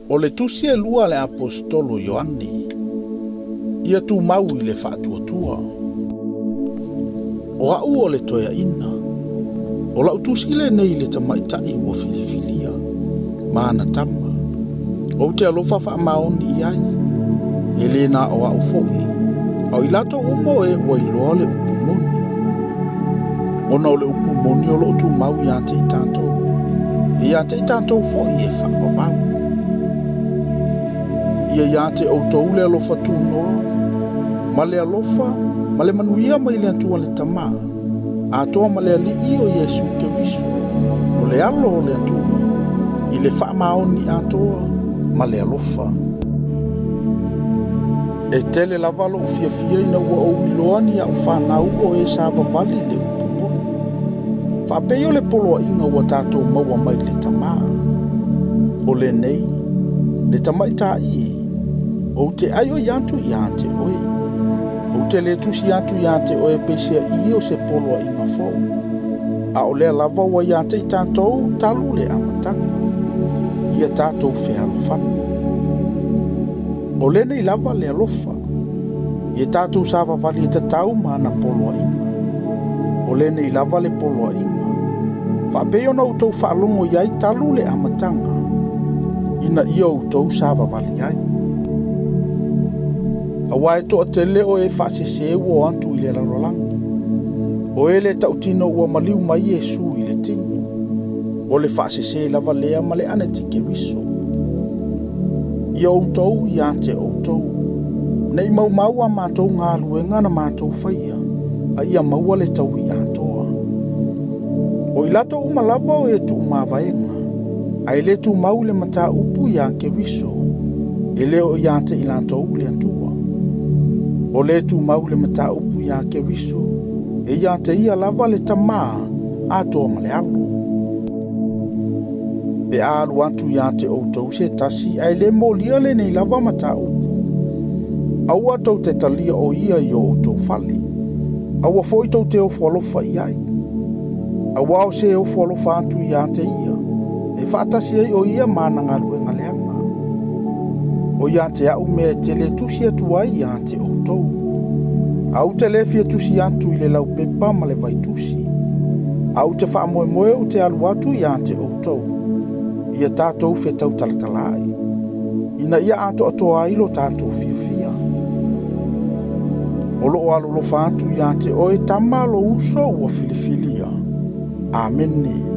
O le tusi e lua le apostolo Ioane, ia tu mau I le whaatuatua. O au o le toia ina, o lau tusi le nei le tamaitai ua filifilia, maana tama. O te alofa wha maoni iai, e le na o au foi, au ilato umo e ua iloa le upumoni. Ona o le upumoni o lo tu mau ia te I tātou, e ia te I tātou foi e whapavau. Ia te outou le alofa tūnoa, ma le alofa, ma le manuia mai le atua le tama, atoa ma le alii o Yesu Keriso, o le alo o le atua, I le whaamaoni atoa, ma le alofa. E tele lavalo o fia ina ua o iloani au whanau o e sa vavali le upumoni. Whapeo le poloa inga ua tātou maua mai le tama, o le nei, le tamaita I o te aio yantu ia te oe. O te le tusi yantu ia te oe pesia I o se poloa inga fou. A o lea lava wa ia te I tātou talu le amatanga. Ia tātou whea lofana. O le nei lava le alofa. Ia tātou sava vali te tau maana poloa inga. O le nei lava le poloa inga. Whapeo na utou whaalongo iai talu le amatanga. Ina ia utou sava vali ai. Awa e toa tele o e whaasese ua o antu I le larolangi. O e le tautino ua maliu mai Yesu I le timu. O le whaasese lava lea ma le ane tike wiso. Ia outou ia te outou. Nei mau a mātou ngā luenga na mātou whaia. A ia maua le tau I atoa. O I lato umalava o e tu umavaenga. A e le tu mau le mata upu ia ke wiso. E le o ia te I latou le atua. O le tu mau le mata upu ia ke wiso, e ia te ia lava le tamaa atoa ma le alo. Pe alu atu ia te outou se tasi, ai le molia le nei lava mata upu. Aua tau te talia o ia I o outou fale. Aua foi tau te ofualofa iai. Aua o se ofualofa atu ia te ia. E whaatasi ai o ia mana ngā luenga leanga. O ia te au mea te le tusi atu ai ia te outou. Au te le fia tusi atu I le lau pepa ma le vai tusi. Au te wha moe moe o te alu atu ia te outou. Ia tātou fia tau talatalai. Ina ia ato atoa ilo tātou fia. O lo alu lo fa atu ia te oe tamalo uso ua filifilia. Amene.